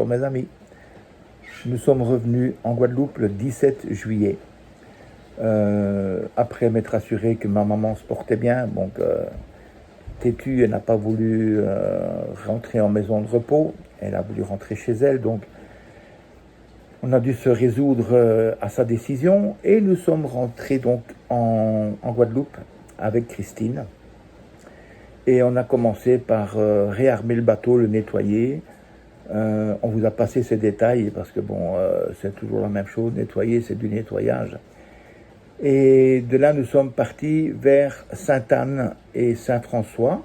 mes amis. Nous sommes revenus en Guadeloupe le 17 juillet. Après m'être assuré que ma maman se portait bien, donc têtue, elle n'a pas voulu rentrer en maison de repos, elle a voulu rentrer chez elle, donc on a dû se résoudre à sa décision et nous sommes rentrés donc en Guadeloupe avec Christine. Et on a commencé par réarmer le bateau, le nettoyer. On vous a passé ces détails parce que bon, c'est toujours la même chose, nettoyer, c'est du nettoyage. Et de là, nous sommes partis vers Sainte-Anne et Saint-François,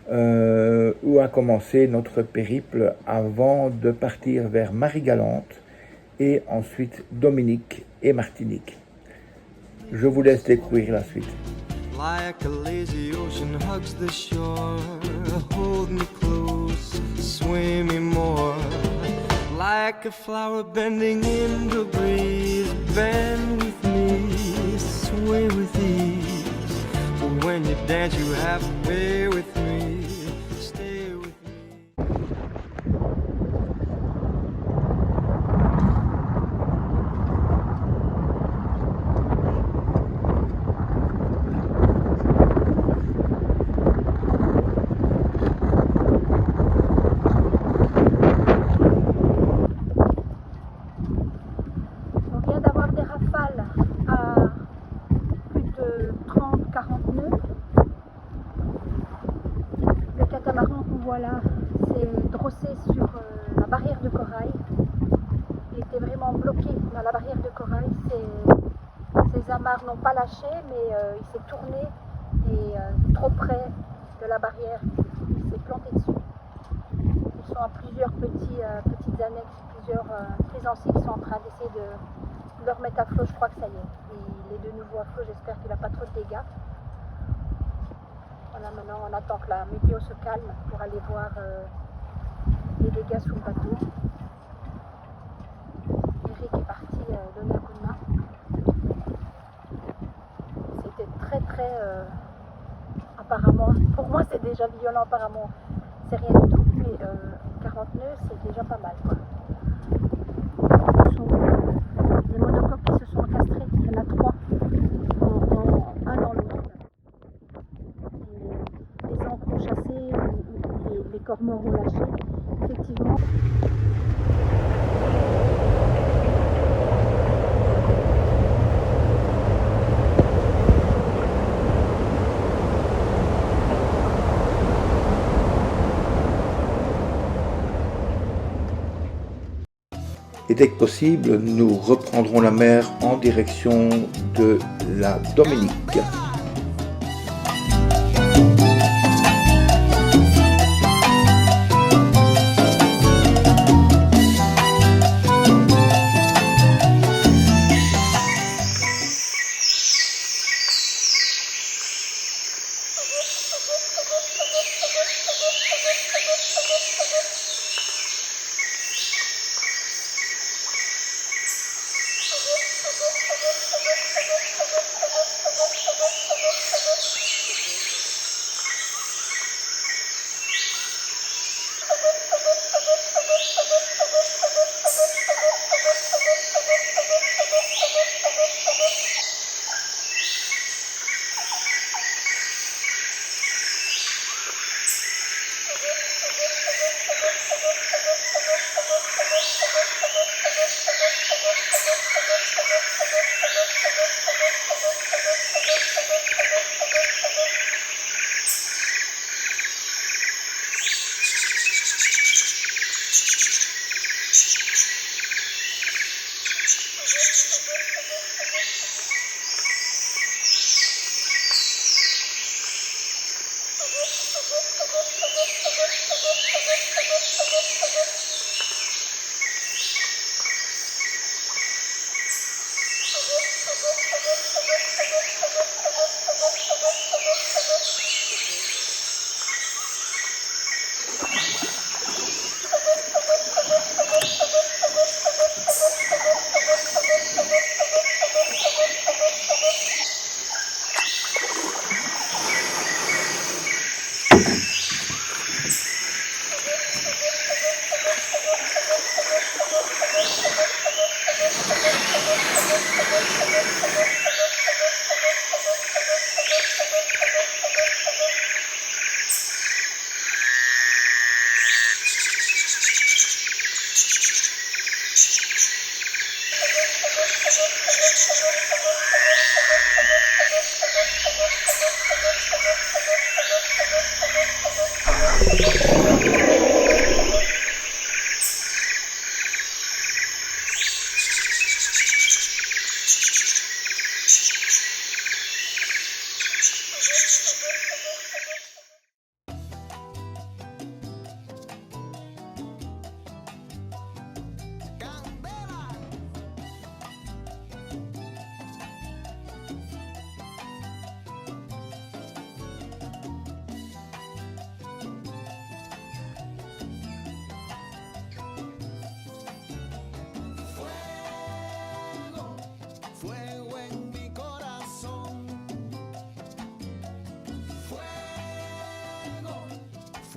où a commencé notre périple avant de partir vers Marie-Galante et ensuite Dominique et Martinique. Je vous laisse découvrir la suite. Like a lazy ocean hugs the shore, hold me close, sway me more. Like a flower bending in the breeze, bend with me, sway with ease. When you dance you have to pay with me, stay with me. On vient d'avoir des rafales à plus de 30-40 nœuds. Le catamaran qu'on voit là s'est drossé sur la barrière de corail. Il était vraiment bloqué dans la barrière de corail. Ses amarres n'ont pas lâché, mais il s'est tourné et trop près de la barrière, il s'est planté dessus. Ils sont à plusieurs petites annexes, plusieurs plaisanciers qui sont en train d'essayer de le remettre à flot. Je crois que ça y est. Il est de nouveau à flot, j'espère qu'il n'a pas trop de dégâts. Voilà, maintenant on attend que la météo se calme pour aller voir les dégâts sous le bateau. Eric est parti donner un coup de main. C'était très apparemment, pour moi c'est déjà violent, apparemment c'est rien du tout, mais 40 nœuds c'est déjà pas mal quoi. Ce sont des monocoques qui se sont encastrés, il y en a 3, un dans l'autre. Les ancres ont chassé, les corps-morts ont lâché, effectivement. Et dès que possible, nous reprendrons la mer en direction de la Dominique.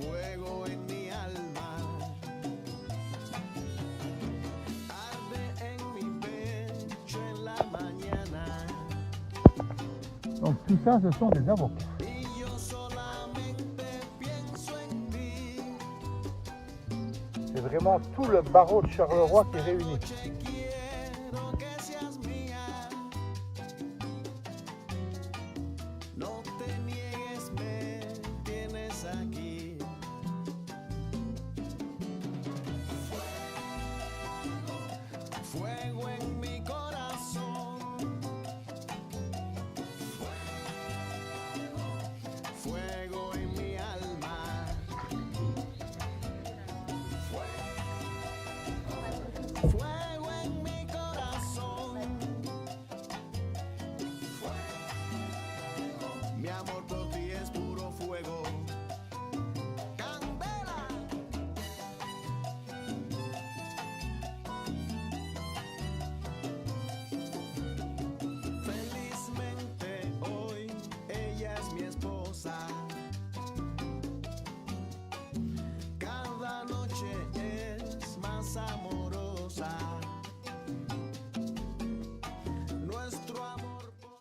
fuego en mi alma, arde en mi pecho en la mañana. Donc tout ça, ce sont des avocats. Y yo solamente pienso en ti. C'est vraiment tout le barreau de Charleroi qui est réuni. Noche quiero que seas mía. No te niegues, me tienes aquí. Fuego en mi corazón. Fuego en mi alma. Fuego en mi corazón. Mi amor por ti es puro fuego. Candela. Felizmente hoy ella es mi esposa. Cada noche es más amorosa. Nuestro amor por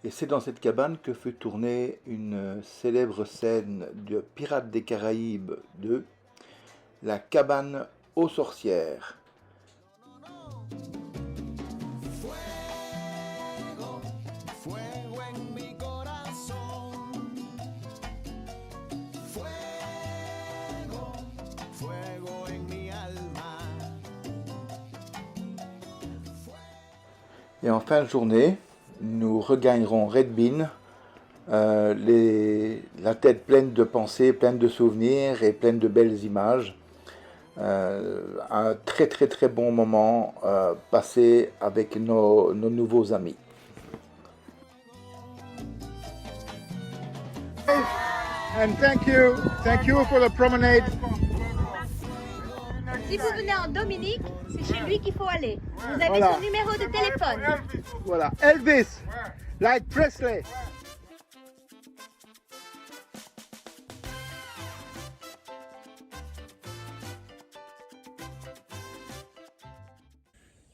Et c'est dans cette cabane que fut tournée une célèbre scène de Pirates des Caraïbes 2, la cabane aux sorcières. fuego, fuego en mi corazón. Fuego, fuego en mi alma. Et en fin de journée, nous regagnerons Red Bean, la tête pleine de pensées, pleine de souvenirs et pleine de belles images. Un très très très bon moment passé avec nos nouveaux amis. And thank you for the promenade. Si vous venez en Dominique, c'est chez lui qu'il faut aller. Vous avez Voilà. son numéro de téléphone. Voilà, Elvis, like Presley.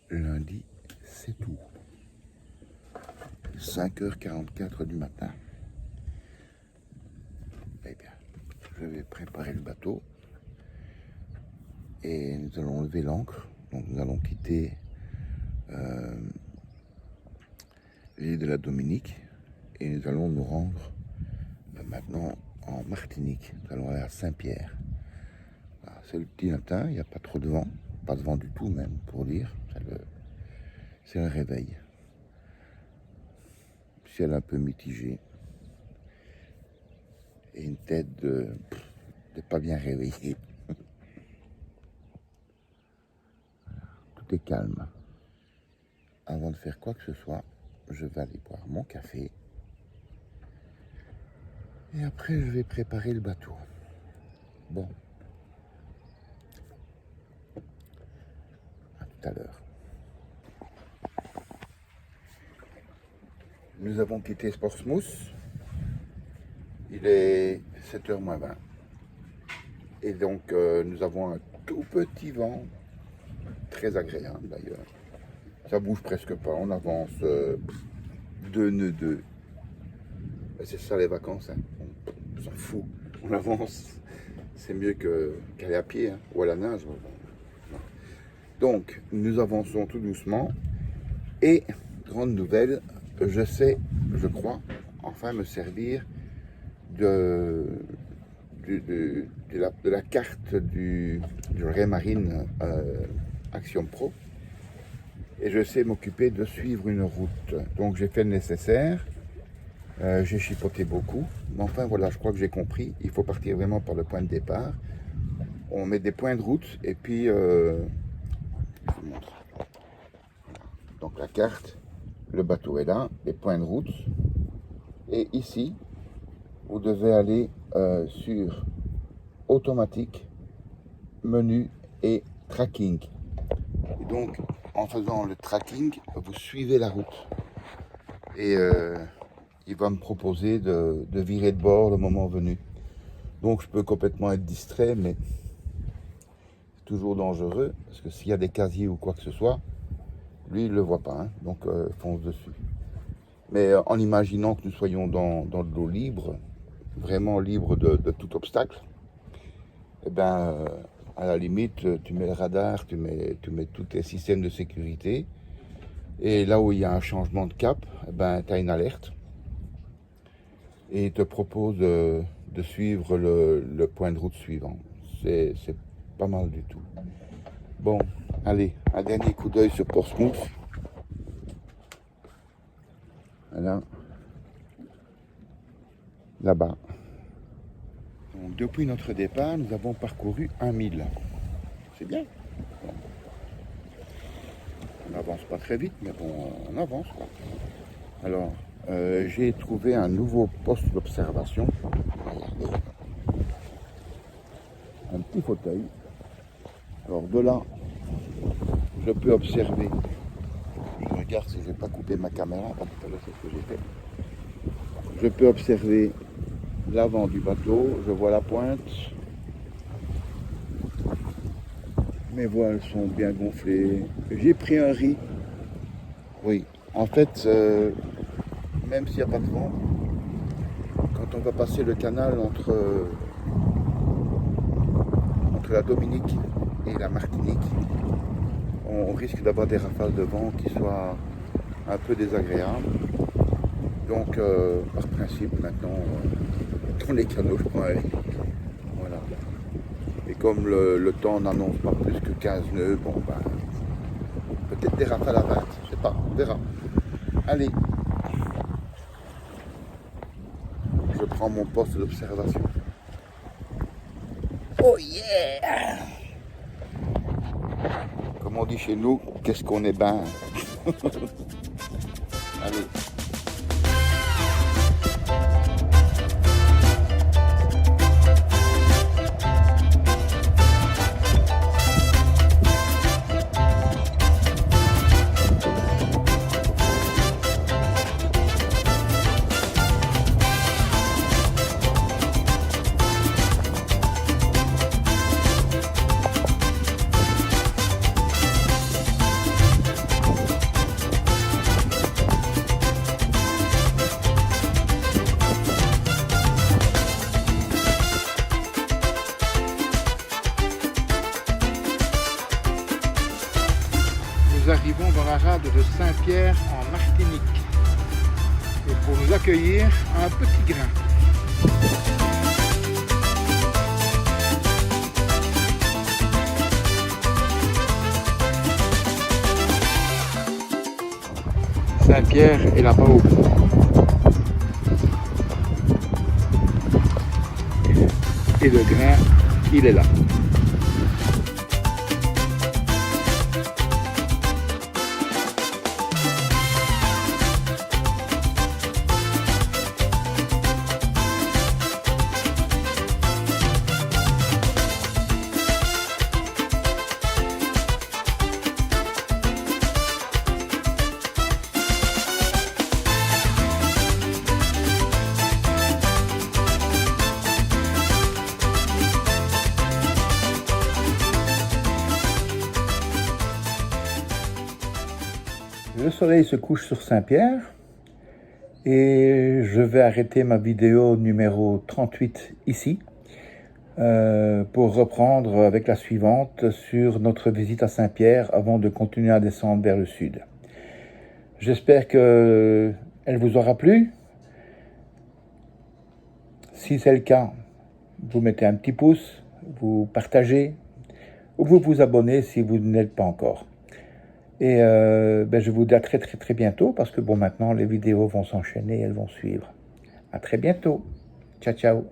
Lundi, c'est tout. 5h44 du matin. Eh bien, je vais préparer le bateau et nous allons lever l'ancre. Donc nous allons quitter l'île de la Dominique et nous allons nous rendre maintenant en Martinique. Nous allons aller à Saint-Pierre. Voilà, c'est le petit matin, il n'y a pas trop de vent, pas de vent du tout même pour dire. C'est le réveil. Ciel un peu mitigé et une tête de pas bien réveillée. Tout est calme. Avant de faire quoi que ce soit, je vais aller boire mon café. Et après, je vais préparer le bateau. Bon. À tout à l'heure. Nous avons quitté Portsmouth. Il est 7h moins 20. Et donc, nous avons un tout petit vent. Très agréable d'ailleurs. Ça bouge presque pas. On avance 2 nœuds 2. C'est ça les vacances. Hein. On s'en fout. On avance. C'est mieux qu'aller à pied hein, ou à la nage. Donc, nous avançons tout doucement. Et, grande nouvelle, je sais, je crois, enfin me servir de la carte du Raymarine Action Pro. Et je sais m'occuper de suivre une route. Donc j'ai fait le nécessaire. J'ai chipoté beaucoup. Mais enfin voilà, je crois que j'ai compris. Il faut partir vraiment par le point de départ. On met des points de route et puis... je vous montre. Donc la carte, le bateau est là, les points de route. Et ici, vous devez aller sur automatique, menu et tracking. Et donc, en faisant le tracking, vous suivez la route. Et il va me proposer de virer de bord le moment venu. Donc je peux complètement être distrait, mais c'est toujours dangereux, parce que s'il y a des casiers ou quoi que ce soit, lui il ne le voit pas, hein, donc fonce dessus. Mais en imaginant que nous soyons dans de l'eau libre, vraiment libre de tout obstacle, eh ben, à la limite, tu mets le radar, tu mets tous tes systèmes de sécurité, et là où il y a un changement de cap, eh ben, tu as une alerte, et il te propose de suivre le point de route suivant. C'est pas mal du tout. Bon, allez, un dernier coup d'œil sur Portsmouth. Voilà. Là-bas. Donc, depuis notre départ, nous avons parcouru 1000. C'est bien. Bon. On n'avance pas très vite, mais bon, on avance, quoi. Alors, j'ai trouvé un nouveau poste d'observation. Regardez. Un petit fauteuil. Alors, de là, je peux observer. Je regarde si je vais pas couper ma caméra, parce que c'est ce que j'ai fait. Je peux observer l'avant du bateau, je vois la pointe. Mes voiles sont bien gonflées. J'ai pris un riz. Oui, en fait, même s'il n'y a pas de vent, quand on va passer le canal entre la Dominique et la Martinique, on risque d'avoir des rafales de vent qui soient un peu désagréables. Donc, par principe, maintenant, dans les canaux, je prends un riz. Voilà. Et comme le temps n'annonce pas plus que 15 nœuds, bon, ben, peut-être des rafales à 20, je sais pas, on verra. Allez. Je prends mon poste d'observation. Oh yeah! Comme on dit chez nous, qu'est-ce qu'on est ben. Allez. Nous arrivons dans la rade de Saint-Pierre en Martinique. Et pour nous accueillir, un petit grain. Saint-Pierre est là-bas au bout. Et le grain, il est là. Le soleil se couche sur Saint-Pierre et je vais arrêter ma vidéo numéro 38 ici pour reprendre avec la suivante sur notre visite à Saint-Pierre avant de continuer à descendre vers le sud. J'espère qu'elle vous aura plu. Si c'est le cas, vous mettez un petit pouce, vous partagez ou vous vous abonnez si vous ne l'êtes pas encore. Et je vous dis à très bientôt parce que bon, maintenant les vidéos vont s'enchaîner, elles vont suivre. À très bientôt. Ciao, ciao.